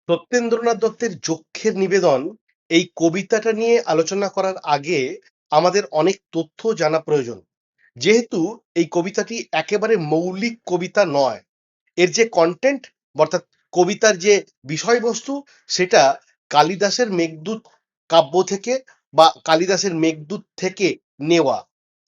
সত্যেন্দ্রনাথ দত্তের যক্ষের নিবেদন এই কবিতাটা নিয়ে আলোচনা করার আগে আমাদের অনেক তথ্য জানা প্রয়োজন। যেহেতু এই কবিতাটি একেবারে মৌলিক কবিতা নয়, এর যে কন্টেন্ট অর্থাৎ কবিতার যে বিষয়বস্তু সেটা কালিদাসের মেঘদূত কাব্য থেকে বা কালিদাসের মেঘদূত থেকে নেওয়া।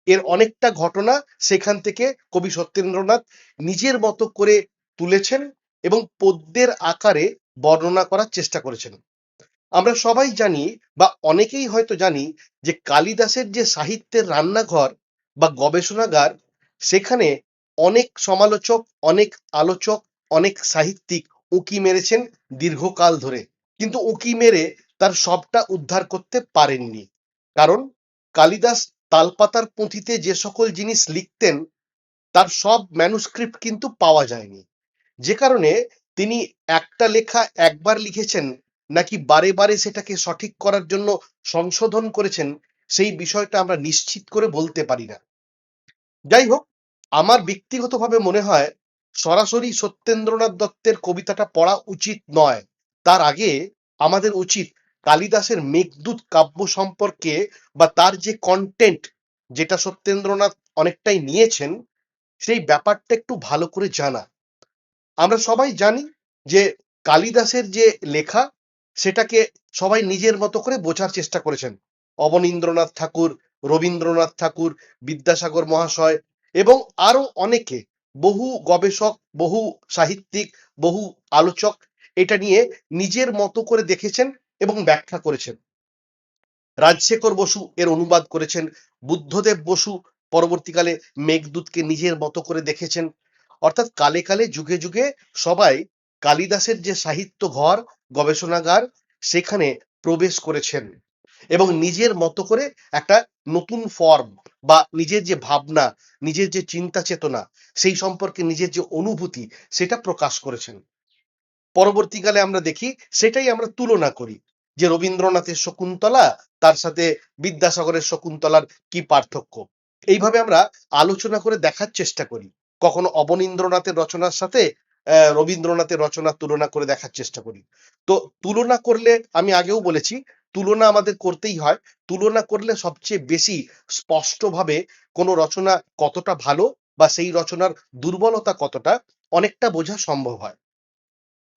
এর অনেকটা ঘটনা সেখান থেকে কবি সত্যেন্দ্রনাথ নিজের মতো করে তুলেছেন এবং পদ্যের আকারে বর্ণনা করার চেষ্টা করেছেন। আমরা সবাই জানি বা অনেকেই হয়তো জানি যে কালিদাসের যে সাহিত্যের রান্নাঘর বা গবেষণাগার, সেখানে অনেক সমালোচক, অনেক আলোচক, অনেক সাহিত্যিক উঁকি মেরেছেন দীর্ঘকাল ধরে, কিন্তু উঁকি মেরে তার সবটা উদ্ধার করতে পারেননি। কারণ কালিদাস তালপাতার পুঁথিতে যে সকল জিনিস লিখতেন তার সব ম্যানুস্ক্রিপ্ট কিন্তু পাওয়া যায়নি, যে কারণে তিনি একটা লেখা একবার লিখেছেন নাকি বারে বারে সেটাকে সঠিক করার জন্য সংশোধন করেছেন সেই বিষয়টা আমরা নিশ্চিত করে বলতে পারি না। যাই হোক, আমার ব্যক্তিগতভাবে মনে হয় সরাসরি সত্যেন্দ্রনাথ দত্তের কবিতাটা পড়া উচিত নয়। তার আগে আমাদের উচিত কালিদাসের মেঘদূত কাব্য সম্পর্কে বা তার যে কন্টেন্ট, যেটা সত্যেন্দ্রনাথ অনেকটাই নিয়েছেন, সেই ব্যাপারটা একটু ভালো করে জানা। আমরা সবাই জানি যে কালিদাসের যে লেখা সেটাকে সবাই নিজের মতো করে বোঝার চেষ্টা করেছেন। অবনীন্দ্রনাথ ঠাকুর, রবীন্দ্রনাথ ঠাকুর, বিদ্যাসাগর মহাশয় এবং আরো অনেকে, বহু গবেষক, বহু সাহিত্যিক, বহু আলোচক এটা নিয়ে নিজের মতো করে দেখেছেন এবং ব্যাখ্যা করেছেন। রাজশেখর বসু এর অনুবাদ করেছেন, বুদ্ধদেব বসু পরবর্তীকালে মেঘদূতকে নিজের মতো করে দেখেছেন। অর্থাৎ কালে কালে যুগে যুগে সবাই কালিদাসের যে সাহিত্য ঘর, গবেষণাগার, সেখানে প্রবেশ করেছেন এবং নিজের মতো করে একটা নতুন ফর্ম বা নিজের যে ভাবনা, নিজের যে চিন্তা চেতনা, সেই সম্পর্কে নিজের যে অনুভূতি সেটা প্রকাশ করেছেন। পরবর্তীকালে আমরা দেখি সেটাই আমরা তুলনা করি যে রবীন্দ্রনাথের শকুন্তলা তার সাথে বিদ্যাসাগরের শকুন্তলার কি পার্থক্য। এইভাবে আমরা আলোচনা করে দেখার চেষ্টা করি। কখনো অবনীন্দ্রনাথের রচনার সাথে রবীন্দ্রনাথের রচনার তুলনা করে দেখার চেষ্টা করি। তো তুলনা করলে, আমি আগেও বলেছি, তুলনা আমাদের করতেই হয়। তুলনা করলে সবচেয়ে বেশি স্পষ্টভাবে কোনো রচনা কতটা ভালো বা সেই রচনার দুর্বলতা কতটা অনেকটা বোঝা সম্ভব হয়।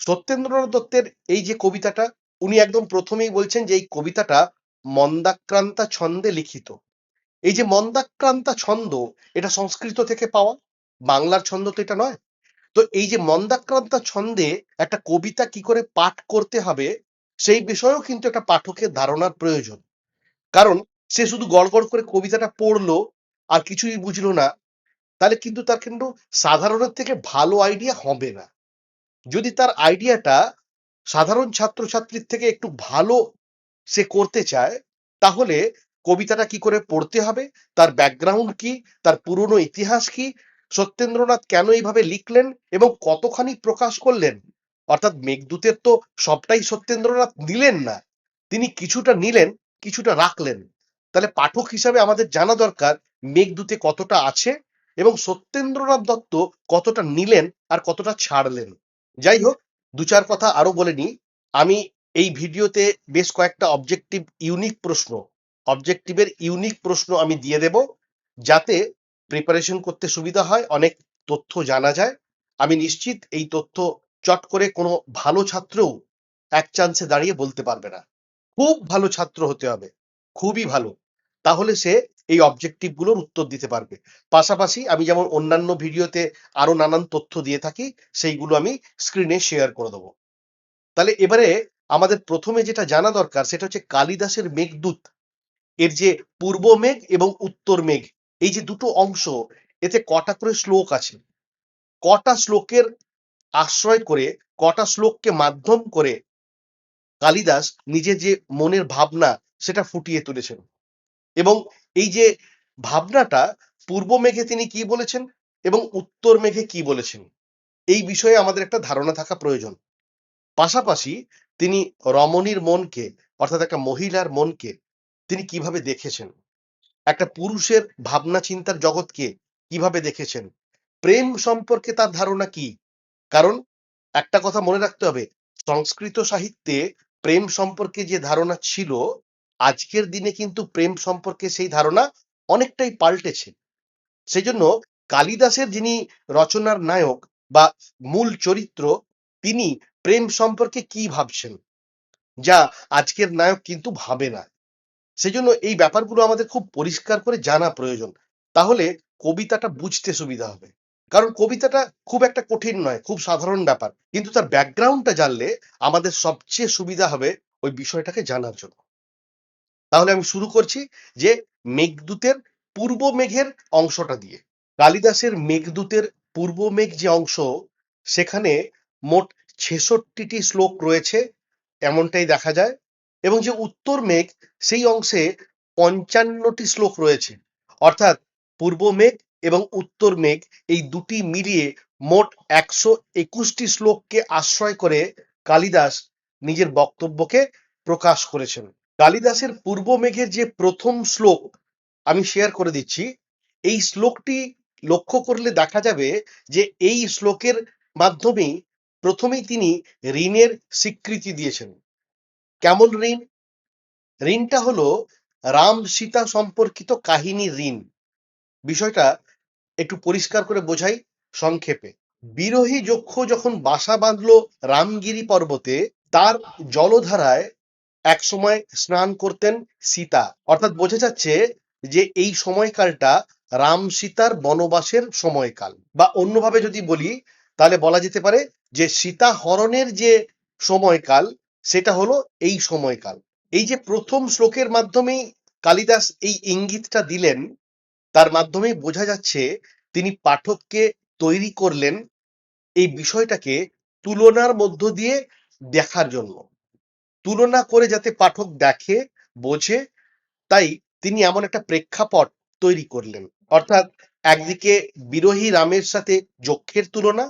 সত্যেন্দ্রনাথ দত্তের এই যে কবিতাটা, উনি একদম প্রথমেই বলছেন যে এই কবিতাটা মন্দাক্রান্তা ছন্দে লিখিত। এই যে মন্দাক্রান্তা ছন্দ, এটা সংস্কৃত থেকে পাওয়া, বাংলার ছন্দ তো এটা নয়। তো এই যে মন্দাক্রান্তা ছন্দে একটা কবিতা কি করে পাঠ করতে হবে সেই বিষয়েও কিন্তু একটা পাঠকের ধারণার প্রয়োজন। কারণ সে শুধু গড়গড় করে কবিতাটা পড়লো আর কিছুই বুঝলো না, তাহলে কিন্তু তার কিন্তু সাধারণের থেকে ভালো আইডিয়া হবে না। যদি তার আইডিয়াটা সাধারণ ছাত্রছাত্রীর থেকে একটু ভালো সে করতে চায়, তাহলে কবিতাটা কি করে পড়তে হবে, তার ব্যাকগ্রাউন্ড কি, তার পুরনো ইতিহাস কি, সত্যেন্দ্রনাথ কেন এইভাবে লিখলেন এবং কতখানি প্রকাশ করলেন। অর্থাৎ মেঘদূতের তো সবটাই সত্যেন্দ্রনাথ নিলেন না, তিনি কিছুটা নিলেন, কিছুটা রাখলেন। তাহলে পাঠক হিসাবে আমাদের জানা দরকার মেঘদূতে কতটা আছে এবং সত্যেন্দ্রনাথ দত্ত কতটা নিলেন আর কতটা ছাড়লেন। যাই হোক, দু চার কথা আরো বলে নিই। আমি এই ভিডিওতে বেশ কয়েকটা অবজেক্টিভের ইউনিক প্রশ্ন আমি দিয়ে দেব, যাতে প্রিপারেশন করতে সুবিধা হয়, অনেক তথ্য জানা যায়। আমি নিশ্চিত এই তথ্য চট করে কোনো ভালো ছাত্রও এক চান্সে দাঁড়িয়ে বলতে পারবে না। খুব ভালো ছাত্র হতে হবে, খুবই ভালো, তাহলে সে এই অবজেক্টিভ গুলোর উত্তর দিতে পারবে। পাশাপাশি আমি যেমন অন্যান্য ভিডিওতে আরো নানান তথ্য দিয়ে থাকি, সেইগুলো আমি স্ক্রিনে শেয়ার করে দেবো। তাহলে এবারে আমাদের প্রথমে যেটা জানা দরকার সেটা হচ্ছে কালিদাসের মেঘদূত, এর যে পূর্ব মেঘ এবং উত্তর মেঘ, এই যে দুটো অংশ, এতে কটা করে শ্লোক আছে, কটা শ্লোকের আশ্রয় করে, কটা শ্লোককে মাধ্যম করে কালিদাস নিজের যে মনের ভাবনা সেটা ফুটিয়ে তুলেছেন। এবং এই যে ভাবনাটা পূর্ব মেঘে তিনি কি বলেছেন এবং উত্তর মেঘে কি বলেছেন, এই বিষয়ে আমাদের একটা ধারণা থাকা প্রয়োজন। পাশাপাশি তিনি রমণীর মনকে, অর্থাৎ একটা মহিলার মনকে তিনি কিভাবে দেখেছেন, একটা পুরুষের ভাবনা চিন্তার জগৎকে কিভাবে দেখেছেন, প্রেম সম্পর্কে তার ধারণা কি। কারণ একটা কথা মনে রাখতে হবে, সংস্কৃত সাহিত্যে প্রেম সম্পর্কে যে ধারণা ছিল, আজকের দিনে কিন্তু প্রেম সম্পর্কে সেই ধারণা অনেকটাই পাল্টেছে। সেজন্য কালিদাসের যিনি রচনার নায়ক বা মূল চরিত্র, তিনি প্রেম সম্পর্কে কি ভাবছেন, যা আজকের নায়ক কিন্তু ভাবে না। সেজন্য এই ব্যাপারগুলো আমাদের খুব পরিষ্কার করে জানা প্রয়োজন। তাহলে কবিতাটা বুঝতে সুবিধা হবে। কারণ কবিতাটা খুব একটা কঠিন নয়, খুব সাধারণ ব্যাপার। কিন্তু তার ব্যাকগ্রাউন্ডটা জানলে আমাদের সবচেয়ে সুবিধা হবে ওই বিষয়টাকে জানার জন্য। তাহলে আমি শুরু করছি যে মেঘদূতের পূর্ব মেঘের অংশটা দিয়ে। কালিদাসের মেঘদূতের পূর্ব মেঘ যে অংশ, সেখানে মোট ৬৬টি শ্লোক রয়েছে এমনটাই দেখা যায়, এবং যে উত্তর মেঘ সেই অংশে ৫৫টি শ্লোক রয়েছে। অর্থাৎ পূর্ব মেঘ এবং উত্তর মেঘ এই দুটি মিলিয়ে মোট ১২১টি শ্লোককে আশ্রয় করে কালিদাস নিজের বক্তব্যকে প্রকাশ করেছেন। কালিদাসের পূর্ব মেঘের যে প্রথম শ্লোক আমি শেয়ার করে দিচ্ছি, এই শ্লোকটি লক্ষ্য করলে দেখা যাবে যে এই শ্লোকের মাধ্যমেই প্রথমেই তিনি ঋণের স্বীকৃতি দিয়েছেন। কেমন ঋণ? ঋণটা হলো রাম সীতা সম্পর্কিত কাহিনীর ঋণ। বিষয়টা একটু পরিষ্কার করে বোঝাই সংক্ষেপে। বিরহী যক্ষ যখন বাসা বাঁধলো রামগিরি পর্বতে, তার জলধারায় একসময় স্নান করতেন সীতা। অর্থাৎ বোঝা যাচ্ছে যে এই সময়কালটা রাম সীতার বনবাসের সময়কাল, বা অন্যভাবে যদি বলি তাহলে বলা যেতে পারে যে সীতা হরণের যে সময়কাল, সেটা হলো এই সময়কাল। এই যে প্রথম শ্লোকের মাধ্যমেই কালিদাস এই ইঙ্গিতটা দিলেন, তার মাধ্যমেই বোঝা যাচ্ছে তিনি পাঠককে তৈরি করলেন এই বিষয়টাকে তুলনার মধ্য দিয়ে দেখার জন্য। তুলনা করে যাতে পাঠক দেখে, বোঝে, তাই তিনি এমন একটা প্রেক্ষাপট তৈরি করলেন। অর্থাৎ একদিকে বিরহী রামের সাথে যক্ষের তুলনা,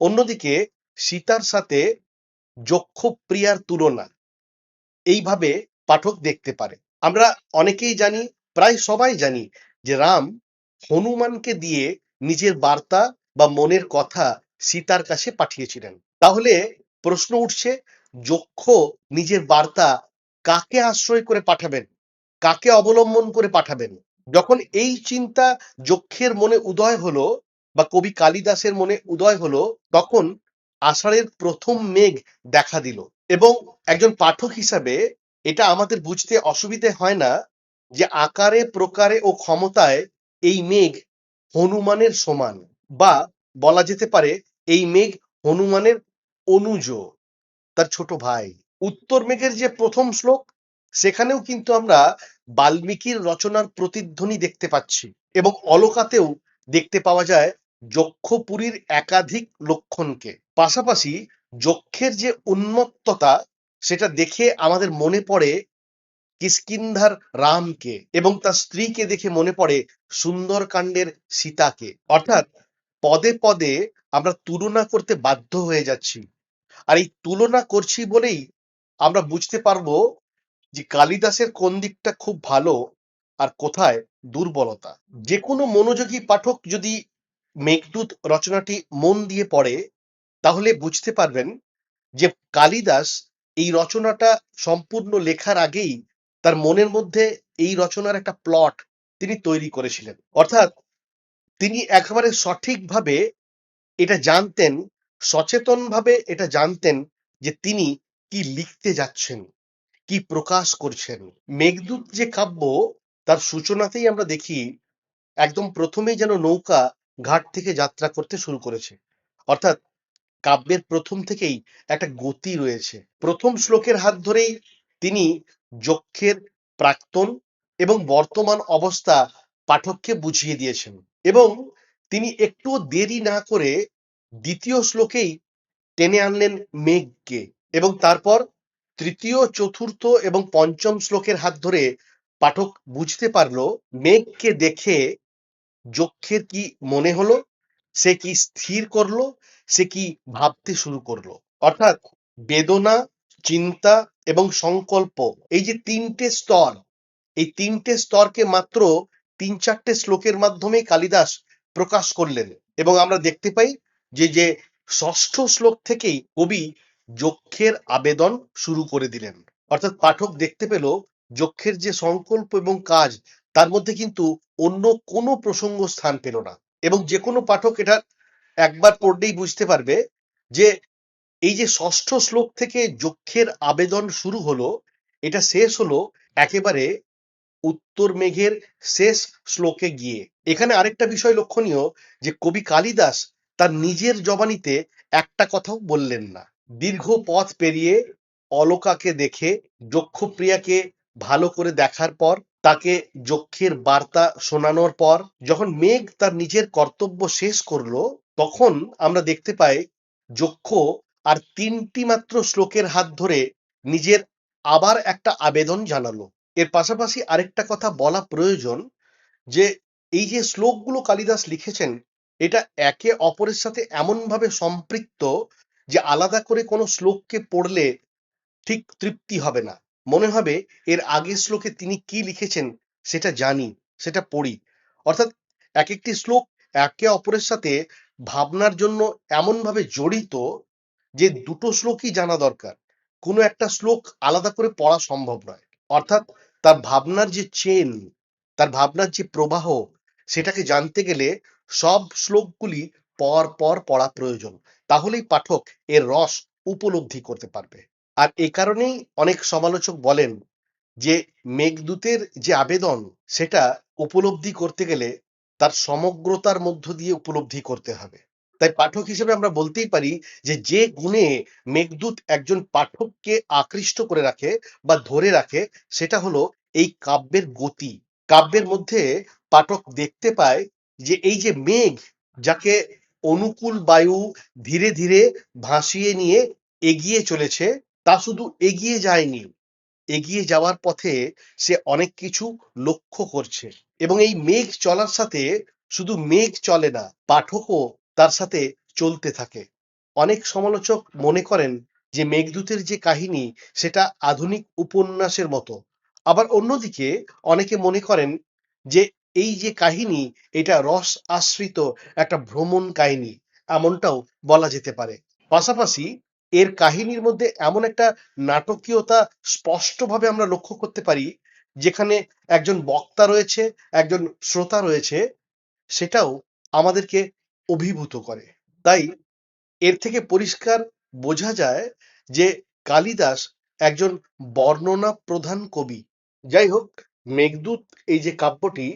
অন্যদিকে সীতার সাথে যক্ষ প্রিয়ার তুলনা, এইভাবে পাঠক দেখতে পারে। আমরা অনেকেই জানি, প্রায় সবাই জানি, যে রাম হনুমানকে দিয়ে নিজের বার্তা বা মনের কথা সীতার কাছে পাঠিয়েছিলেন। তাহলে প্রশ্ন উঠছে, যক্ষ নিজের বার্তা কাকে আশ্রয় করে পাঠাবেন, কাকে অবলম্বন করে পাঠাবেন? যখন এই চিন্তা যক্ষের মনে উদয় হলো, বা কবি কালিদাসের মনে উদয় হলো, তখন আষাঢ়ের প্রথম মেঘ দেখা দিল। এবং একজন পাঠক হিসাবে এটা আমাদের বুঝতে অসুবিধে হয় না যে আকারে প্রকারে ও ক্ষমতায় এই মেঘ হনুমানের সমান, বা বলা যেতে পারে এই মেঘ হনুমানের অনুজ, তার ছোট ভাই। উত্তর মেঘের যে প্রথম শ্লোক, সেখানেও কিন্তু আমরা বাল্মীকির রচনার প্রতিধ্বনি দেখতে পাচ্ছি, এবং অলকাতেও দেখতে পাওয়া যায় যক্ষপুরীর একাধিক লক্ষণকে। পাশাপাশি যক্ষের যে উন্মত্ততা, সেটা দেখে আমাদের মনে পড়ে কিষ্কিন্ধার রামকে, এবং তার স্ত্রীকে দেখে মনে পড়ে সুন্দরকাণ্ডের সীতাকে। অর্থাৎ পদে পদে আমরা তুলনা করতে বাধ্য হয়ে যাচ্ছি, আর এই তুলনা করছি বলেই আমরা বুঝতে পারবো যে কালিদাসের কোন দিকটা খুব ভালো আর কোথায় দুর্বলতা। যে কোনো মনোযোগী পাঠক যদি মেঘদূত রচনাটি মন দিয়ে পড়ে, তাহলে বুঝতে পারবেন যে কালিদাস এই রচনাটা সম্পূর্ণ লেখার আগেই তার মনের মধ্যে এই রচনার একটা প্লট তিনি তৈরি করেছিলেন। অর্থাৎ তিনি একেবারে সঠিকভাবে এটা জানতেন, সচেতনভাবে এটা জানতেন যে তিনি কি লিখতে যাচ্ছেন, কি প্রকাশ করছেন। মেঘদূত যে কাব্য, তার সূচনাতেই আমরা দেখি একদম প্রথমেই যেন নৌকা ঘাট থেকে যাত্রা করতে শুরু করেছে। অর্থাৎ কাব্যের প্রথম থেকেই একটা গতি রয়েছে। প্রথম শ্লোকের হাত ধরেই তিনি যক্ষের প্রাক্তন এবং বর্তমান অবস্থা পাঠককে বুঝিয়ে দিয়েছেন, এবং তিনি একটুও দেরি না করে দ্বিতীয় শ্লোকেই টেনে আনলেন মেঘকে, এবং তারপর তৃতীয়, চতুর্থ এবং পঞ্চম শ্লোকের হাত ধরে পাঠক বুঝতে পারলো মেঘকে দেখে যক্ষের কি মনে হলো, সে কি স্থির করলো, সে কি ভাবতে শুরু করলো। অর্থাৎ বেদনা, চিন্তা এবং সংকল্প, এই যে তিনটে স্তর, এই তিনটে স্তরকে মাত্র ৩-৪টে শ্লোকের মাধ্যমে কালিদাস প্রকাশ করলেন। এবং আমরা দেখতে পাই যে যে ষষ্ঠ শ্লোক থেকেই কবি যক্ষের আবেদন শুরু করে দিলেন। অর্থাৎ পাঠক দেখতে পেল যক্ষের যে সংকল্প এবং কাজ তার মধ্যে কিন্তু অন্য কোনো প্রসঙ্গ স্থান পেল না। এবং যে কোনো পাঠক এটা একবার পড়লেই বুঝতে পারবে যে এই যে ষষ্ঠ শ্লোক থেকে যক্ষের আবেদন শুরু হলো, এটা শেষ হলো একেবারে উত্তর মেঘের শেষ শ্লোকে গিয়ে। এখানে আরেকটা বিষয় লক্ষণীয় যে কবি কালিদাস তার নিজের জবানিতে একটা কথাও বললেন না। দীর্ঘ পথ পেরিয়ে অলোকাকে দেখে যক্ষপ্রিয়াকে ভালো করে দেখার পর, তাকে যক্ষের বার্তা শোনানোর পর যখন মেঘ তার নিজের কর্তব্য শেষ করলো, তখন আমরা দেখতে পাই যক্ষ আর তিনটি মাত্র শ্লোকের হাত ধরে নিজের আবার একটা আবেদন জানালো। এর পাশাপাশি আরেকটা কথা বলা প্রয়োজন যে এই যে শ্লোকগুলো কালিদাস লিখেছেন এটা একে অপরের সাথে এমনভাবে সম্পৃক্ত যে আলাদা করে কোনো শ্লোককে পড়লে ঠিক তৃপ্তি হবে না। মনে হবে এর আগের শ্লোকে তিনি কি লিখেছেন সেটা জানি, সেটা পড়ি। অর্থাৎ এক একটি শ্লোক একে অপরের সাথে ভাবনার জন্য এমনভাবে জড়িত যে দুটো শ্লোকই জানা দরকার। কোনো একটা শ্লোক আলাদা করে পড়া সম্ভব নয়। অর্থাৎ তার ভাবনার যে চেন, তার ভাবনার যে প্রবাহ, সেটাকে জানতে গেলে সব শ্লোকগুলি পর পর পড়া প্রয়োজন। তাহলেই পাঠক এর রস উপলব্ধি করতে পারবে। আর এ কারণেই অনেক সমালোচক বলেন যে মেঘদূতের যে আবেদন সেটা উপলব্ধি করতে গেলে তার সমগ্রতার মধ্য দিয়ে উপলব্ধি করতে হবে। তাই পাঠক হিসেবে আমরা বলতেই পারি যে যে গুণে মেঘদূত একজন পাঠককে আকৃষ্ট করে রাখে বা ধরে রাখে সেটা হলো এই কাব্যের গতি। কাব্যের মধ্যে পাঠক দেখতে পায় যে এই যে মেঘ, যাকে অনুকূল বায়ু ধীরে ধীরে ভাসিয়ে নিয়ে এগিয়ে চলেছে, তা শুধু এগিয়ে যায়নি, এগিয়ে যাওয়ার পথে সে অনেক কিছু লক্ষ্য করছে। এবং এই মেঘ চলার সাথে শুধু মেঘ চলে না, পাঠকও তার সাথে চলতে থাকে। অনেক সমালোচক মনে করেন যে মেঘদূতের যে কাহিনী সেটা আধুনিক উপন্যাসের মতো। আবার অন্যদিকে অনেকে মনে করেন যে এই যে কাহিনী এটা রস আশ্রিত একটা ভ্রমণ কাহিনী, এমনটাও বলা যেতে পারে। পাশাপাশি এর কাহিনীর মধ্যে এমন একটা নাটকীয়তা স্পষ্টভাবে আমরা লক্ষ্য করতে পারি, যেখানে একজন বক্তা রয়েছে, একজন শ্রোতা রয়েছে, সেটাও আমাদেরকে অভিভূত করে। তাই এর থেকে পরিষ্কার বোঝা যায় যে কালিদাস একজন বর্ণনা প্রধান কবি। যাই হোক, মেঘদূত এই যে কাব্যটি,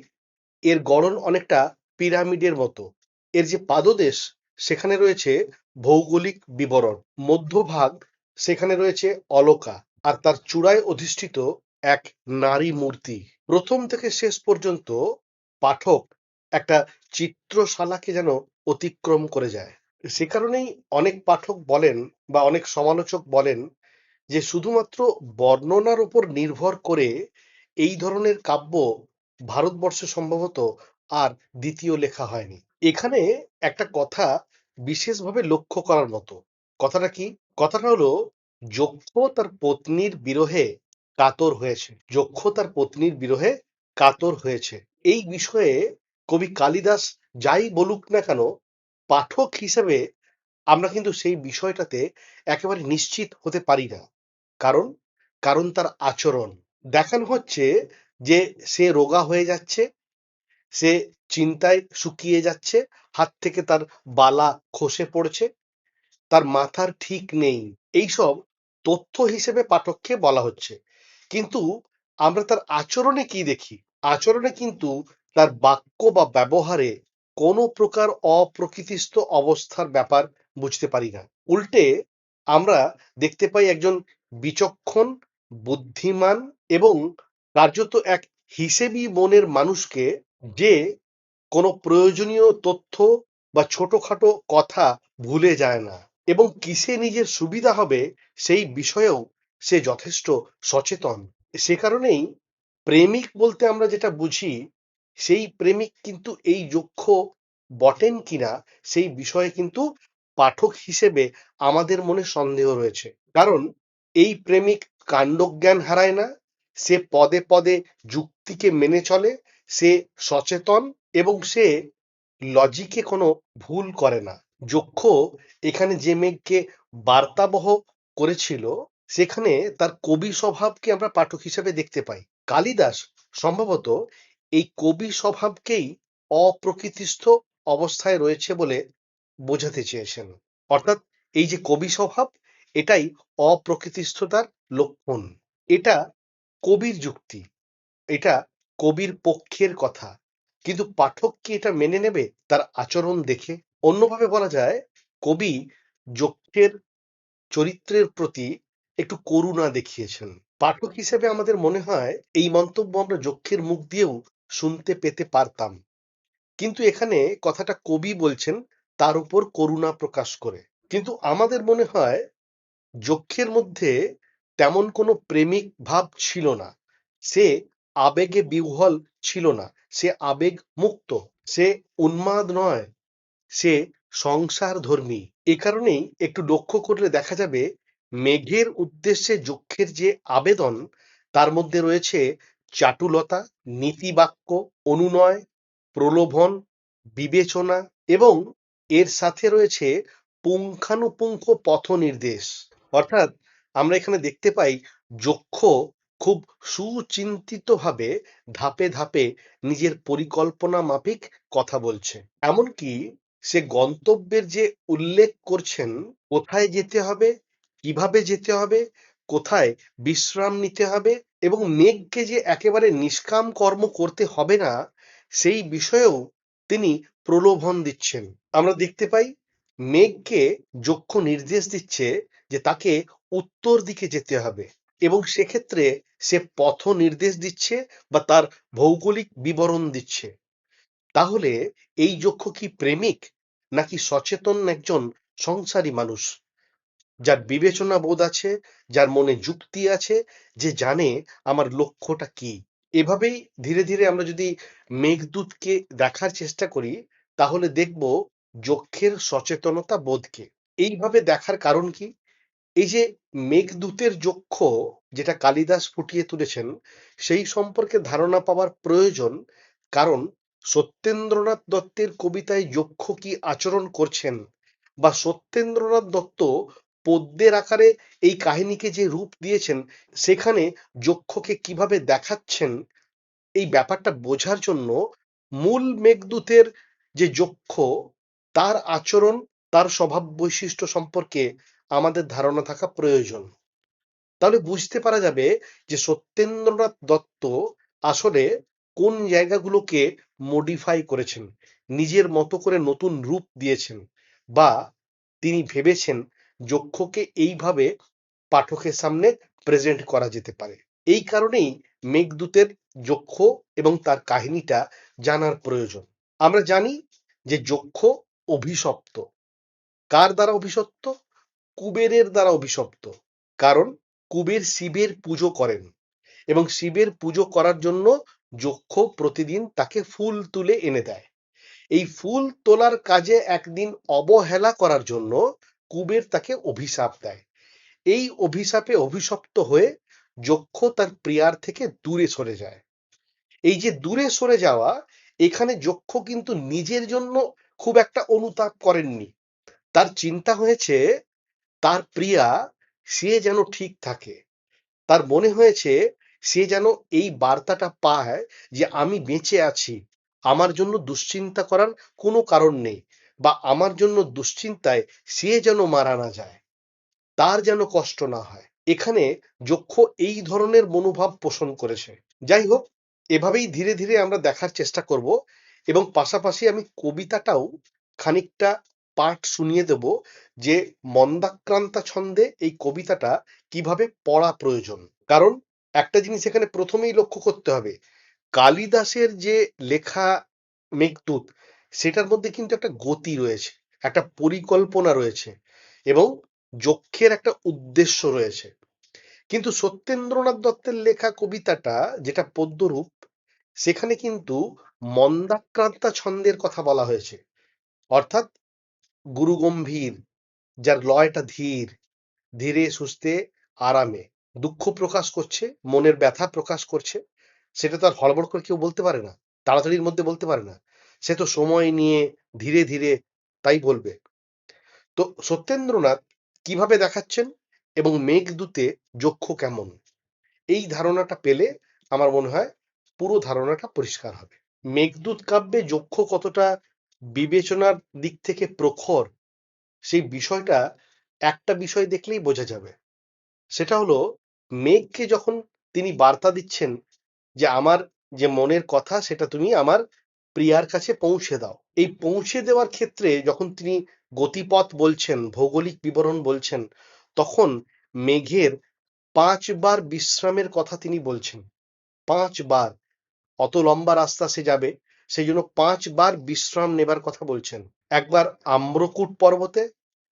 এর গড়ন অনেকটা পিরামিডের মতো। এর যে পাদদেশ সেখানে রয়েছে ভৌগোলিক বিবরণ, মধ্যভাগ সেখানে রয়েছে অলকা, আর তার চূড়ায় অধিষ্ঠিত এক নারী মূর্তি। প্রথম থেকে শেষ পর্যন্ত পাঠক একটা চিত্রশালাকে যেন অতিক্রম করে যায়। সে কারণেই অনেক পাঠক বলেন বা অনেক সমালোচক বলেন যে শুধুমাত্র বর্ণনার উপর নির্ভর করে এই ধরনের কাব্য ভারতবর্ষে সম্ভবত আর দ্বিতীয় লেখা হয়নি। এখানে একটা কথা বিশেষভাবে লক্ষ্য করার মতো। কথাটা কি? কথাটা হলো যক্ষ তার পত্নীর বিরহে কাতর হয়েছে। যক্ষ তার পত্নীর বিরহে কাতর হয়েছে। এই বিষয়ে কবি কালিদাস যাই বলুক না কেন, পাঠক হিসেবে আমরা কিন্তু সেই বিষয়টাতে একেবারে নিশ্চিত হতে পারি না। কারণ কারণ তার আচরণ দেখানো হচ্ছে যে সে রোগা হয়ে যাচ্ছে, সে চিন্তায় শুকিয়ে যাচ্ছে, হাত থেকে তার বালা খসে পড়ছে, তার মাথার ঠিক নেই। এইসব তথ্য হিসেবে পাঠককে বলা হচ্ছে। কিন্তু আমরা তার আচরণে কি দেখি? আচরণে কিন্তু তার বাক্য বা ব্যবহারে কোনো প্রকার অপ্রকৃতিস্থ অবস্থার ব্যাপার বুঝতে পারি না। উল্টে আমরা দেখতে পাই একজন বিচক্ষণ, বুদ্ধিমান এবং কার্যত এক হিসেবি মনের মানুষকে, যে কোনো প্রয়োজনীয় তথ্য বা ছোটখাটো কথা ভুলে যায় না এবং কিসে নিজের সুবিধা হবে সেই বিষয়েও সে যথেষ্ট সচেতন। সে কারণেই প্রেমিক বলতে আমরা যেটা বুঝি, সেই প্রেমিক কিন্তু এই যক্ষ বটেন কিনা সেই বিষয়ে কিন্তু পাঠক হিসেবে আমাদের মনে সন্দেহ রয়েছে। কারণ এই প্রেমিক কাণ্ডজ্ঞান হারায় না, সে পদে পদে যুক্তিকে মেনে চলে, সে সচেতন এবং সে লজিকে কোনো ভুল করে না। যক্ষ এখানে যে মেঘকে বার্তাবহ করেছিল সেখানে তার কবি স্বভাবকে আমরা পাঠক হিসেবে দেখতে পাই। কালিদাস সম্ভবত এই কবি স্বভাবকেই অপ্রকৃতিস্থ অবস্থায় রয়েছে বলে বোঝাতে চেয়েছেন। অর্থাৎ এই যে কবি স্বভাব, এটাই অপ্রকৃতিস্থতার লক্ষণ। এটা কবির যুক্তি, এটা কবির পক্ষের কথা, কিন্তু পাঠক কি এটা মেনে নেবে তার আচরণ দেখে? অন্যভাবে বলা যায়, কবি যক্ষের চরিত্রের প্রতি একটু করুণা দেখিয়েছেন। পাঠক হিসেবে আমাদের মনে হয় এই মন্তব্য আমরা যক্ষের মুখ দিয়েও শুনতে পেতে পারতাম, কিন্তু এখানে কথাটা কবি বলছেন তার উপর করুণা প্রকাশ করে। কিন্তু আমাদের মনে হয় যক্ষের মধ্যে তেমন কোনো প্রেমিক ভাব ছিল না, সে আবেগে বিহ্বল ছিল না, সে আবেগ মুক্ত, সে উন্মাদ নয়, সে সংসার ধর্মী। এ কারণেই একটু লক্ষ্য করলে দেখা যাবে মেঘের উদ্দেশ্যে যক্ষের যে আবেদন, তার মধ্যে রয়েছে চাটুলতা, নীতিবাক্য, অনুনয়, প্রলোভন, বিবেচনা, এবং এর সাথে রয়েছে পুঙ্খানুপুঙ্খ পথ নির্দেশ। অর্থাৎ আমরা এখানে দেখতে পাই যক্ষ খুব সুচিন্তিতভাবে ধাপে ধাপে নিজের পরিকল্পনা মাফিক কথা বলছে। এমনকি সে গন্তব্যের যে উল্লেখ করছেন, কোথায় যেতে হবে, কিভাবে যেতে হবে, কোথায় বিশ্রাম নিতে হবে, এবং মেঘকে যে একেবারে নিষ্কাম কর্ম করতে হবে না সেই বিষয়েও তিনি প্রলোভন দিচ্ছেন। আমরা দেখতে পাই মেঘকে যক্ষ নির্দেশ দিচ্ছে যে তাকে উত্তর দিকে যেতে হবে, এবং সেক্ষেত্রে সে পথ নির্দেশ দিচ্ছে বা তার ভৌগোলিক বিবরণ দিচ্ছে। তাহলে এই যক্ষ কি প্রেমিক, নাকি সচেতন একজন সংসারী মানুষ, যার বিবেচনা বোধ আছে, যার মনে যুক্তি আছে, যে জানে আমার লক্ষ্যটা কি? এভাবেই ধীরে ধীরে আমরা যদি মেঘদূতকে দেখার চেষ্টা করি, তাহলে দেখব যক্ষের সচেতনতা বোধকে। এইভাবে দেখার কারণ কি? এই যে মেঘদূতের যক্ষ যেটা কালিদাস ফুটিয়ে তুলেছেন, সেই সম্পর্কে ধারণা পাওয়ার প্রয়োজন। কারণ সত্যেন্দ্রনাথ দত্তের কবিতায় যক্ষ কি আচরণ করছেন, বা সত্যেন্দ্রনাথ দত্ত পদ্যের আকারে এই কাহিনীকে যে রূপ দিয়েছেন, সেখানে যক্ষকে কিভাবে দেখাচ্ছেন, এই ব্যাপারটা বোঝার জন্য মূল মেঘদূতের যে যক্ষ, তার আচরণ, তার স্বভাব বৈশিষ্ট্য সম্পর্কে আমাদের ধারণা থাকা প্রয়োজন। তাহলে বুঝতে পারা যাবে যে সত্যেন্দ্রনাথ দত্ত আসলে কোন জায়গাগুলোকে মডিফাই করেছেন, নিজের মতো করে নতুন রূপ দিয়েছেন, বা তিনি ভেবেছেন যক্ষকে এইভাবে পাঠকের সামনে প্রেজেন্ট করা যেতে পারে। এই কারণেই মেঘদূতের যক্ষ এবং তার কাহিনীটা জানার প্রয়োজন। আমরা জানি যে যক্ষ অভিশপ্ত। কার দ্বারা অভিশপ্ত? কুবেরের দ্বারা অভিশপ্ত। কারণ কুবের শিবের পুজো করেন, এবং শিবের পুজো করার জন্য যক্ষ প্রতিদিন তাকে ফুল তুলে এনে দেয়। এই ফুল তোলার কাজে একদিন অবহেলা করার জন্য কুবের তাকে অভিশাপ দেয়। এই অভিশাপে অভিশপ্ত হয়ে যক্ষ তার প্রিয়ার থেকে দূরে সরে যায়। এই যে দূরে সরে যাওয়া, এখানে যক্ষ কিন্তু নিজের জন্য খুব একটা অনুতাপ করেননি। তার চিন্তা হয়েছে তার প্রিয়া, সে যেন ঠিক থাকে। তার মনে হয়েছে সে যেন এই বার্তাটা পায় যে আমি বেঁচে আছি, আমার জন্য দুশ্চিন্তা করার কোনো কারণ নেই, বা আমার জন্য দুশ্চিন্তায় সে যেন মারা না যায়, তার যেন কষ্ট না হয়। এখানে যক্ষ এই ধরনের মনোভাব পোষণ করেছে। যাই হোক, এভাবেই ধীরে ধীরে আমরা দেখার চেষ্টা করব, এবং পাশাপাশি আমি কবিতাটাও খানিকটা পাঠ শুনিয়ে দেব, যে মন্দাক্রান্তা ছন্দে এই কবিতাটা কিভাবে পড়া প্রয়োজন। কারণ একটা জিনিস এখানে প্রথমেই লক্ষ্য করতে হবে, কালিদাসের যে লেখা মেঘদূত, সেটার মধ্যে কিন্তু একটা গতি রয়েছে, একটা পরিকল্পনা রয়েছে, এবং যক্ষের একটা উদ্দেশ্য রয়েছে। কিন্তু সত্যেন্দ্রনাথ দত্তের লেখা কবিতাটা যেটা পদ্যরূপ, সেখানে কিন্তু মন্দাক্রান্তা ছন্দের কথা বলা হয়েছে। অর্থাৎ গুরুগম্ভীর, যার লয়টা ধীর, ধীরে সুস্থে আরামে দুঃখ প্রকাশ করছে, মনের ব্যথা প্রকাশ করছে। সেটা তো আর হড়বড় করে কেউ বলতে পারে না, তাড়াতাড়ির মধ্যে বলতে পারে না। সে তো সময় নিয়ে ধীরে ধীরে তাই বলবে। তো সত্যেন্দ্রনাথ কিভাবে দেখাচ্ছেন? এবং মেঘদূতে যক্ষ কেমন, এই ধারণাটা পেলে আমার মনে হয় পুরো ধারণাটা পরিষ্কার হবে। মেঘদূত কাব্যে যক্ষ কতটা বিবেচনার দিক থেকে প্রখর, সেই বিষয়টা একটা বিষয় দেখলেই বোঝা যাবে। সেটা হলো, মেঘকে যখন তিনি বার্তা দিচ্ছেন যে আমার যে মনের কথা সেটা তুমি আমার প্রিয়ার কাছে পৌঁছে দাও, এই পৌঁছে দেওয়ার ক্ষেত্রে যখন তিনি গতিপথ বলছেন, ভৌগোলিক বিবরণ বলছেন, তখন মেঘের 5 বার বিশ্রামের কথা তিনি বলছেন। 5 বার। অত লম্বা রাস্তা সে যাবে, সেই জন্য 5 বার বিশ্রাম নেবার কথা বলছেন। একবার আম্রকূট পর্বতে,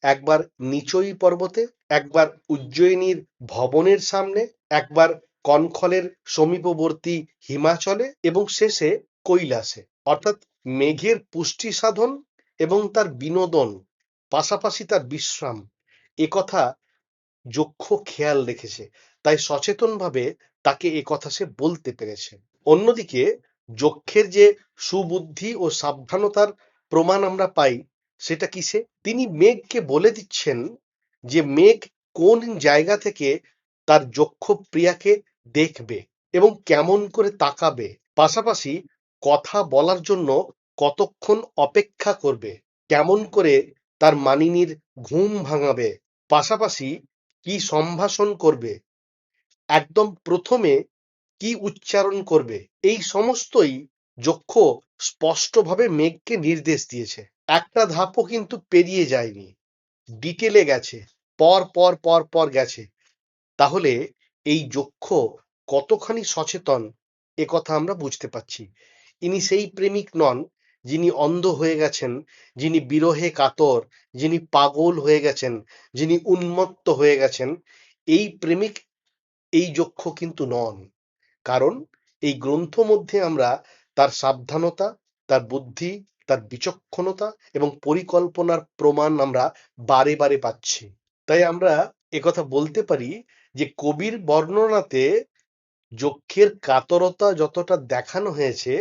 একবার নিচই পর্বতে, একবার উজ্জয়িনীর ভবনের সামনে, একবার কনখলের সমীপবর্তী হিমাচলে এবং শেষে কৈলাসে। অর্থাৎ মেঘের পুষ্টি সাধন এবং তার বিনোদন, পাশাপাশি তার বিশ্রাম, একথা যক্ষ খেয়াল রেখেছে, তাই সচেতনভাবে তাকে একথা সে বলতে পেরেছে। অন্যদিকে যক্ষের যে সুবুদ্ধি ও সাবধানতার প্রমাণ আমরা পাই, সেটা কিসে? তিনি মেঘকে বলে দিচ্ছেন যে মেঘ কোন জায়গা থেকে তার যক্ষ প্রিয়াকে দেখবে এবং কেমন করে তাকাবে, পাশাপাশি কথা বলার জন্য কতক্ষণ অপেক্ষা করবে, কেমন করে তার মানিনীর ঘুম ভাঙাবে, পাশাপাশি কি সম্ভাষণ করবে, একদম প্রথমে কি উচ্চারণ করবে, এই সমস্তই যক্ষ স্পষ্টভাবে মেঘকে নির্দেশ দিয়েছে। একটা ধাপও কিন্তু পেরিয়ে যায়নি, ডিটেলে গেছে, পর পর পর পর গেছে। তাহলে এই যক্ষ কতখানি সচেতন, একথা আমরা বুঝতে পারছি। ইনি সেই প্রেমিক নন যিনি অন্ধ হয়ে গেছেন, যিনি বিরহে কাতর, যিনি পাগল হয়ে গেছেন, যিনি উন্মত্ত হয়ে গেছেন। এই প্রেমিক, এই যক্ষ কিন্তু নন। কারণ এই গ্রন্থ মধ্যে আমরা তার সাবধানতা, তার বুদ্ধি, তার বিচক্ষণতা এবং পরিকল্পনার প্রমাণ আমরা বারে বারে পাচ্ছি। তাই আমরা একথা বলতে পারি যে কবির বর্ণনাতে যক্ষের কাতরতা যতটা দেখানো হয়েছে,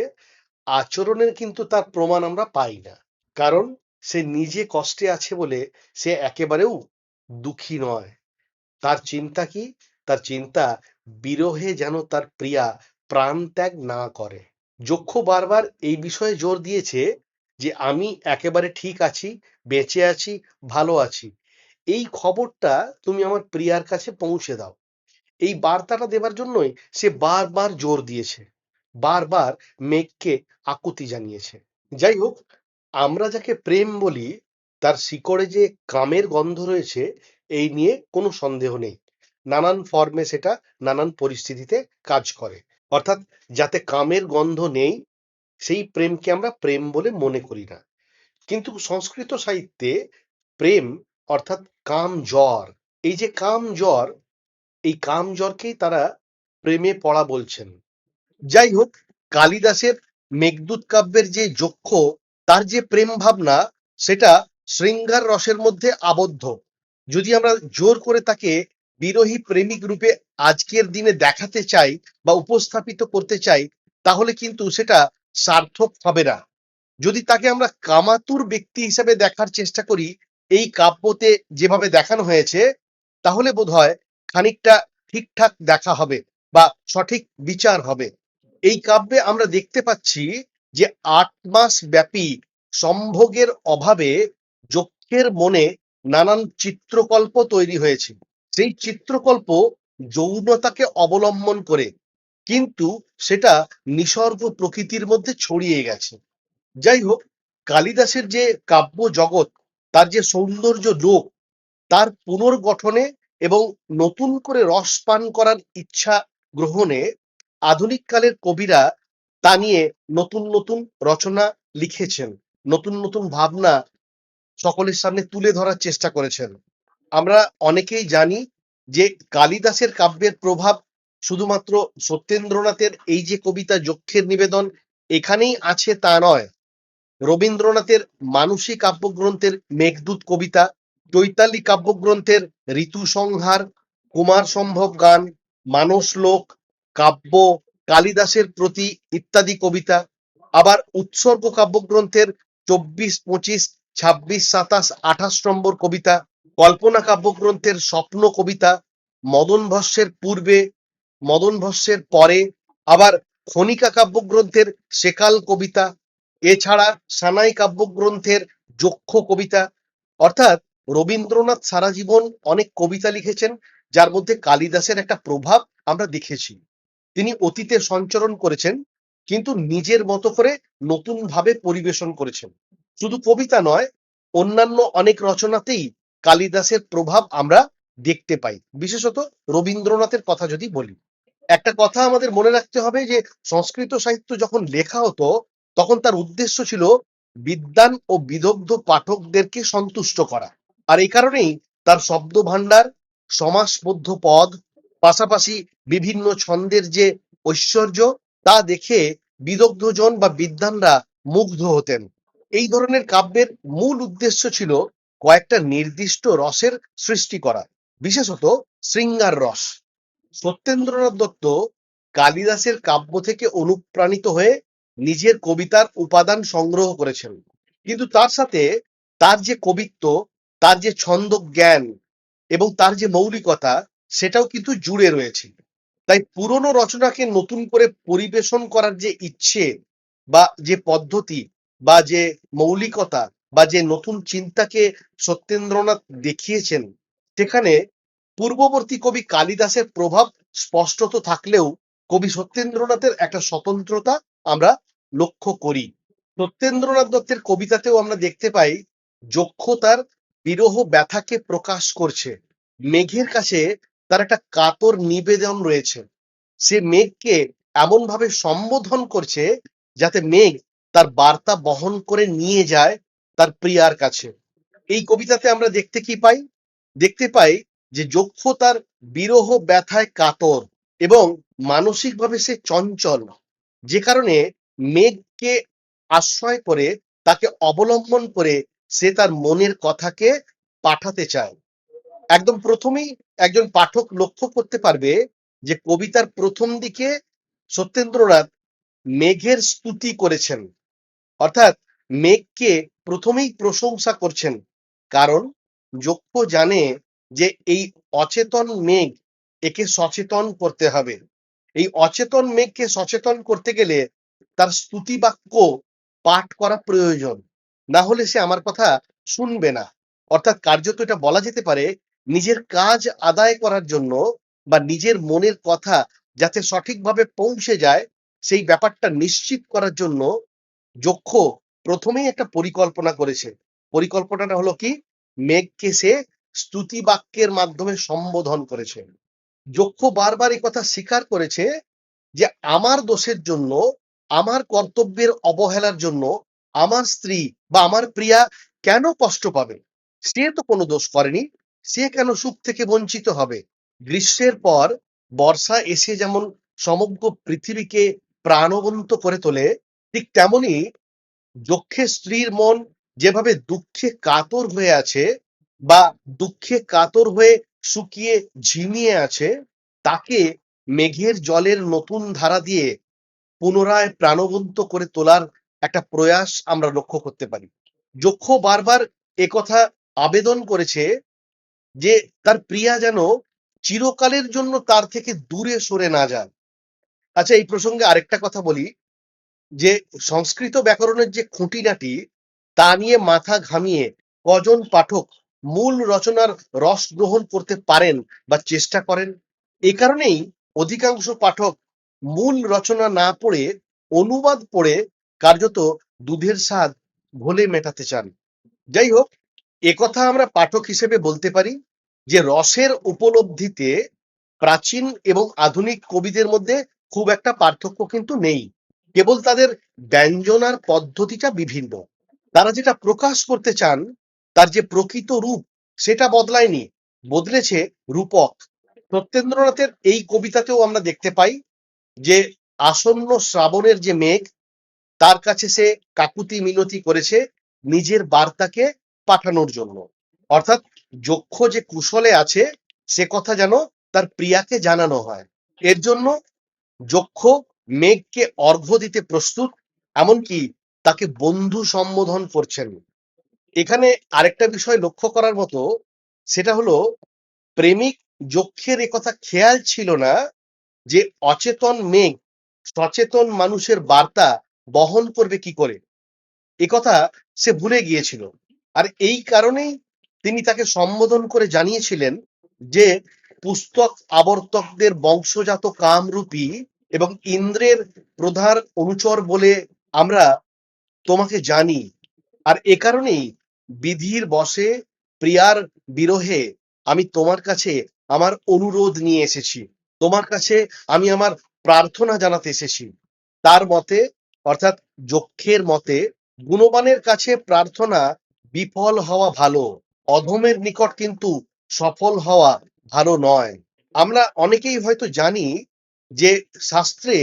আচরণের কিন্তু তার প্রমাণ আমরা পাই না। কারণ সে নিজে কষ্টে আছে বলে সে একেবারেও দুঃখী নয়। তার চিন্তা কি? তার চিন্তা বিরহে যেন তার প্রিয়া প্রাণ ত্যাগ না করে। যক্ষ বারবার এই বিষয়ে জোর দিয়েছে যে আমি একেবারে ঠিক আছি, বেঁচে আছি, ভালো আছি, এই খবরটা তুমি আমার প্রিয়ার কাছে পৌঁছে দাও। এই বার্তাটা দেবার জন্যই সে বারবার জোর দিয়েছে, বারবার মেঘকে আকুতি জানিয়েছে। যাই হোক, আমরা যাকে প্রেম বলি তার শিকড়ে যে কামের গন্ধ রয়েছে, এই নিয়ে কোনো সন্দেহ নেই। নানান ফর্মে সেটা নানান পরিস্থিতিতে কাজ করে। অর্থাৎ যাতে কামের গন্ধ নেই, সেই প্রেমকে আমরা প্রেম বলে মনে করি না। কিন্তু সংস্কৃত সাহিত্যে প্রেম অর্থাৎ কাম জ্বর, এই যে কাম জ্বর, এই কাম জ্বরকেই তারা প্রেমে পড়া বলছেন। যাই হোক, কালিদাসের মেঘদূত কাব্যের যে যক্ষ, তার যে প্রেম ভাবনা, সেটা শৃঙ্গার রসের মধ্যে আবদ্ধ। যদি আমরা জোর করে তাকে বিরহী প্রেমিক রূপে আজকের দিনে দেখাতে চাই বা উপস্থাপিত করতে চাই, তাহলে কিন্তু সেটা সার্থক হবে না। যদি তাকে আমরা কামাতুর ব্যক্তি হিসেবে দেখার চেষ্টা করি এই কাব্যতে যেভাবে দেখানো হয়েছে, তাহলে বোধহয় খানিকটা ঠিকঠাক দেখা হবে বা সঠিক বিচার হবে। এই কাব্যে আমরা দেখতে পাচ্ছি যে 8 মাস ব্যাপী সম্ভোগের অভাবে যক্ষের মনে নানান চিত্রকল্প তৈরি হয়েছে। সেই চিত্রকল্প যৌনতাকে অবলম্বন করে, কিন্তু সেটা নিসর্গ প্রকৃতির মধ্যে ছড়িয়ে গেছে। যাই হোক, কালিদাসের যে কাব্য জগৎ, তার যে সৌন্দর্য লোক, তার পুনর্গঠনে এবং নতুন করে রস পান করার ইচ্ছা গ্রহণে আধুনিক কালের কবিরা তা নিয়ে নতুন নতুন রচনা লিখেছেন, নতুন নতুন ভাবনা সকলের সামনে তুলে ধরার চেষ্টা করেছেন। আমরা অনেকেই জানি যে কালিদাসের কাব্যের প্রভাব শুধুমাত্র সত্যেন্দ্রনাথের এই যে কবিতা যক্ষের নিবেদন এখানেই আছে তা নয়। রবীন্দ্রনাথের মানসী কাব্যগ্রন্থের মেঘদূত কবিতা, চৈতালি কাব্যগ্রন্থের ঋতু সংহার, কুমার সম্ভব গান, মানসলোক কাব্য, কালিদাসের প্রতি ইত্যাদি কবিতা, আবার উৎসর্গ কাব্যগ্রন্থের 24, 25, 26, 27, 28 নম্বর কবিতা, কল্পনা কাব্যগ্রন্থের স্বপ্ন কবিতা, মদন ভস্যের পূর্বে, মদন ভস্যের পরে, আবার খনিকা কাব্যগ্রন্থের সেকাল কবিতা, এছাড়া সানাই কাব্যগ্রন্থের যক্ষ কবিতা। অর্থাৎ রবীন্দ্রনাথ সারা জীবন অনেক কবিতা লিখেছেন, যার মধ্যে কালিদাসের একটা প্রভাব আমরা দেখেছি। তিনি অতীতে সঞ্চরণ করেছেন, কিন্তু নিজের মতো করে নতুন ভাবে পরিবেশন করেছেন। শুধু কবিতা নয়, অন্যান্য অনেক রচনাতেই কালিদাসের প্রভাব আমরা দেখতে পাই। বিশেষত রবীন্দ্রনাথের কথা যদি বলি, একটা কথা আমাদের মনে রাখতে হবে যে সংস্কৃত সাহিত্য যখন লেখা হতো, তখন তার উদ্দেশ্য ছিল বিদ্বান ও বিদগ্ধ পাঠকদেরকে সন্তুষ্ট করা। আর এই কারণেই তার শব্দ ভান্ডার, সমাসবদ্ধ পদ, পাশাপাশি বিভিন্ন ছন্দের যে ঐশ্বর্য, তা দেখে বিদগ্ধজন বা বিদ্বানরা মুগ্ধ হতেন। এই ধরনের কাব্যের মূল উদ্দেশ্য ছিল কয়েকটা নির্দিষ্ট রসের সৃষ্টি করা, বিশেষত শৃঙ্গার রস। সত্যেন্দ্রনাথ দত্ত কালিদাসের কাব্য থেকে অনুপ্রাণিত হয়ে নিজের কবিতার উপাদান সংগ্রহ করেছেন, কিন্তু তার সাথে তার যে কবিত্ব, তার যে ছন্দ জ্ঞান এবং তার যে মৌলিকতা, সেটাও কিন্তু জুড়ে রয়েছে। তাই পুরনো রচনাকে নতুন করে পরিবেশন করার যে ইচ্ছে বা যে পদ্ধতি বা যে মৌলিকতা বা যে নতুন চিন্তাকে সত্যেন্দ্রনাথ দেখিয়েছেন, সেখানে পূর্ববর্তী কবি কালিদাসের প্রভাব স্পষ্টত থাকলেও কবি সত্যেন্দ্রনাথের একটা স্বতন্ত্রতা আমরা লক্ষ্য করি। সত্যেন্দ্রনাথ দত্তের কবিতাতেও আমরা দেখতে পাই যক্ষ তার বিরহ ব্যথাকে প্রকাশ করছে। মেঘের কাছে তার একটা কাতর নিবেদন রয়েছে। সে মেঘকে এমন ভাবে সম্বোধন করছে যাতে মেঘ তার বার্তা বহন করে নিয়ে যায় তার প্রিয়ার কাছে। এই কবিতাতে আমরা দেখতে কি পাই? দেখতে পাই যে যক্ষ তার বিরহ ব্যথায় কাতর এবং মানসিকভাবে সে চঞ্চল, যে কারণে মেঘকে আশ্রয় করে তাকে অবলম্বন করে সে তার মনের কথাকে পাঠাতে চায়। একদম প্রথমেই একজন পাঠক লক্ষ্য করতে পারবে যে কবিতার প্রথম দিকে সত্যেন্দ্রনাথ মেঘের স্তুতি করেছেন, অর্থাৎ মেঘকে প্রথমেই প্রশংসা করছেন। কারণ যক্ষ জানে যে এই অচেতন মেঘ, একে সচেতন করতে হবে। এই অচেতন মেঘকে সচেতন করতে গেলে তার স্তুতি বাক্য পাঠ করা প্রয়োজন, না হলে সে আমার কথা শুনবে না। অর্থাৎ কার্যত এটা বলা যেতে পারে, নিজের কাজ আদায় করার জন্য বা নিজের মনের কথা যাতে সঠিকভাবে পৌঁছে যায়, সেই ব্যাপারটা নিশ্চিত করার জন্য যক্ষ প্রথমেই একটা পরিকল্পনা করেছে। পরিকল্পনাটা হলো কি? মেঘকে সে স্তুতি বাক্যের মাধ্যমে সম্বোধন করেছে। যক্ষ বারবার এই কথা স্বীকার করেছে যে আমার দোষের জন্য, আমার কর্তব্যের অবহেলার জন্য আমার স্ত্রী বা আমার প্রিয়া কেন কষ্ট পাবে? সে তো কোনো দোষ করেনি, সে কেন সুখ থেকে বঞ্চিত হবে? গ্রীষ্মের পর বর্ষা এসে যেমন সমগ্র পৃথিবীকে প্রাণবন্ত করে তোলে, ঠিক তেমনি যক্ষের স্ত্রীর মন যেভাবে দুঃখে কাতর হয়ে আছে বা দুঃখে কাতর হয়ে শুকিয়ে ঝিমিয়ে আছে, তাকে মেঘের জলের নতুন ধারা দিয়ে পুনরায় প্রাণবন্ত করে তোলার একটা প্রয়াস আমরা লক্ষ্য করতে পারি। যক্ষ বারবার একথা আবেদন করেছে যে তার প্রিয়া যেন চিরকালের জন্য তার থেকে দূরে সরে না যায়। আচ্ছা, এই প্রসঙ্গে আরেকটা কথা বলি যে সংস্কৃত ব্যাকরণের যে খুঁটিনাটি, তা নিয়ে মাথা ঘামিয়ে কজন পাঠক মূল রচনার রস গ্রহণ করতে পারেন বা চেষ্টা করেন? এ কারণেই অধিকাংশ পাঠক মূল রচনা না পড়ে অনুবাদ পড়ে কার্যত দুধের স্বাদ ঘোলে মেটাতে চান। যাই হোক, একথা আমরা পাঠক হিসেবে বলতে পারি যে রসের উপলব্ধিতে প্রাচীন এবং আধুনিক কবিদের মধ্যে খুব একটা পার্থক্য কিন্তু নেই। কেবল তাদের ব্যঞ্জনার পদ্ধতিটা বিভিন্ন। তারা যেটা প্রকাশ করতে চান, তার যে প্রকৃত রূপ, সেটা বদলায়নি, বদলেছে রূপক। সত্যেন্দ্রনাথের এই কবিতাতেও আমরা দেখতে পাই যে আসন্ন শ্রাবণের যে মেঘ, তার কাছে সে কাকুতি মিনতি করেছে নিজের বার্তাকে পাঠানোর জন্য। অর্থাৎ যক্ষ যে কুশলে আছে, সে কথা যেন তার প্রিয়াকে জানানো হয়। এর জন্য যক্ষ মেঘকে অর্ঘ্য দিতে প্রস্তুত, এমনকি তাকে বন্ধু সম্বোধন করছেন। এখানে আরেকটা বিষয় লক্ষ্য করার মতো সেটা হলো প্রেমিক যক্ষের একথা খেয়াল ছিল না যে অচেতন মেঘ সচেতন মানুষের বার্তা বহন করবে কি করে, একথা সে ভুলে গিয়েছিল। আর এই কারণেই তিনি তাকে সম্বোধন করে জানিয়েছিলেন যে পুস্তক আবর্তকদের বংশজাত কামরূপী এবং ইন্দ্রের প্রধান অনুচর বলে আমরা তোমাকে জানি। আর এ কারণেই বিধির বশে প্রিয়ার বিরহে আমি তোমার কাছে আমার অনুরোধ নিয়ে এসেছি, তোমার কাছে আমি আমার প্রার্থনা জানাতে এসেছি। তার মতে, অর্থাৎ যক্ষের মতে, গুণবানের কাছে প্রার্থনা বিফল হওয়া ভালো, অধমের নিকট কিন্তু সফল হওয়া ভালো নয়। আমরা অনেকেই হয়তো জানি যে শাস্ত্রে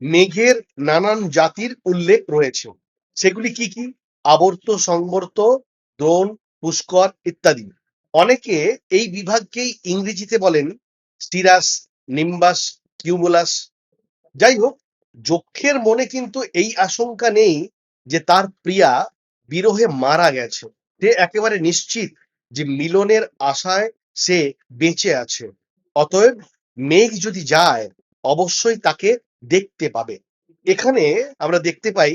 মেঘের নানান জাতির উল্লেখ রয়েছে। সেগুলি কি কি? আবর্ত, সংবর্ত, দ্রোণ, পুষ্কর ইত্যাদি। অনেকে এই বিভাগকেই ইংরেজিতে বলেন সিরাস, নিম্বাস, কিউমুলাস। যাই হোক, যক্ষের মনে কিন্তু এই আশঙ্কা নেই যে তার প্রিয়া বিরহে মারা গেছে। সে একেবারে নিশ্চিত যে মিলনের আশায় সে বেঁচে আছে। অতএব মেঘ যদি যায় অবশ্যই তাকে দেখতে পাবে। এখানে আমরা দেখতে পাই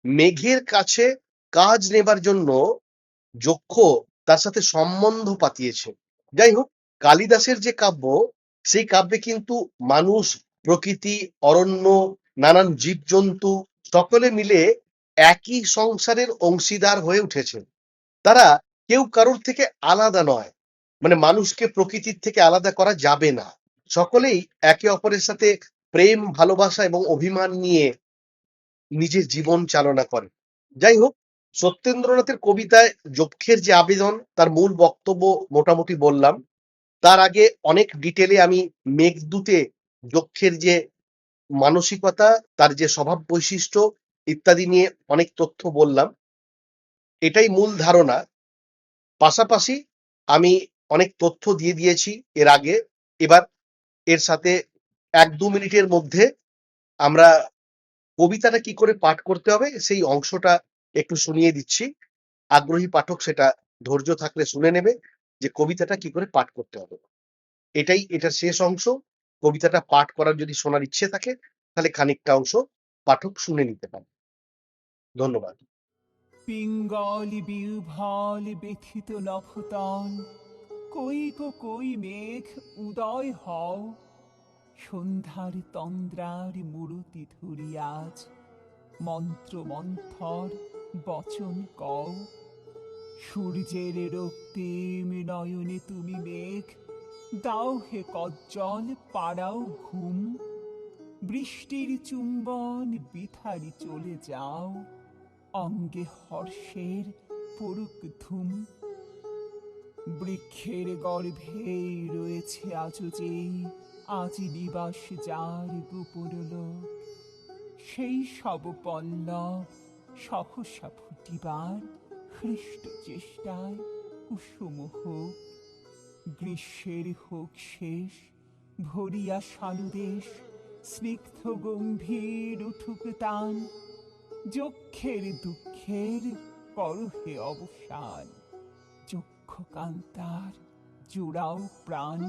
মেঘের কাছে কাজ নেবার জন্য যক্ষ তার সাথে সম্বন্ধ পাতিয়েছে। যাই হোক, কালিদাসের যে কাব্য, সেই কাব্যে কিন্তু মানুষ, প্রকৃতি, অরণ্য, নানান জীবজন্তু সকলে মিলে একই সংসারের অংশীদার হয়ে উঠেছে। তারা কেউ কারোর থেকে আলাদা নয়। মানে মানুষকে প্রকৃতির থেকে আলাদা করা যাবে না। সকলেই একে অপরের সাথে প্রেম, ভালোবাসা এবং অভিমান নিয়ে নিজের জীবন চালনা করে। যাই হোক, সত্যেন্দ্রনাথের কবিতায় যক্ষের যে আবেদন, তার মূল বক্তব্য মোটামুটি বললাম। তার আগে অনেক ডিটেলে আমি মেঘদূতে যক্ষের যে মানসিকতা, তার যে স্বভাব বৈশিষ্ট্য ইত্যাদি নিয়ে অনেক তথ্য বললাম। এটাই মূল ধারণা। পাশাপাশি আমি অনেক তথ্য দিয়ে দিয়েছি এর আগে। এবার এর সাথে ১-২ মিনিটের মধ্যে আমরা কবিতাটা কি করে পাঠ করতে হবে সেই অংশটা একটু শুনিয়ে দিচ্ছি। আগ্রহী পাঠক সেটা ধৈর্য থাকলে শুনে নেবে যে কবিতাটা কি করে পাঠ করতে হবে। এটাই এটার শেষ অংশ। কবিতাটা পাঠ করার যদি শোনার ইচ্ছে থাকে তাহলে খানিকটা অংশ পাঠক শুনে নিতে পারে। ধন্যবাদ। পিঙ্গলি বিহ্বল ব্যথিত নভতল, কই গো কই মেঘ উদয় হও, সন্ধ্যার তন্দ্রার মূরতি ধরি আজ, মন্ত্র মন্থর বচন কও। সূর্যের রক্তিম নয়নে তুমি মেঘ, দাও হে কজ্জল পাড়াও ঘুম, বৃষ্টির চুম্বন বিথারি চলে যাও, অঙ্গে হর্ষের পড়ুক ধুম। বৃক্ষের গর্ভে রয়েছে আজও যেই, আজি নিবাস যার গোপন লোক, সেই সব পল্লব সহসা ফুটিবার হৃষ্ট চেষ্টায় কুসুম হোক। গ্রীষ্মের হোক শেষ, ভরিয়া সানুদেশ, স্নিগ্ধ গম্ভীর উঠুক তান, যক্ষের দুঃখের করহে অবসান, যক্ষ কান্তার জোড়াও প্রাণ।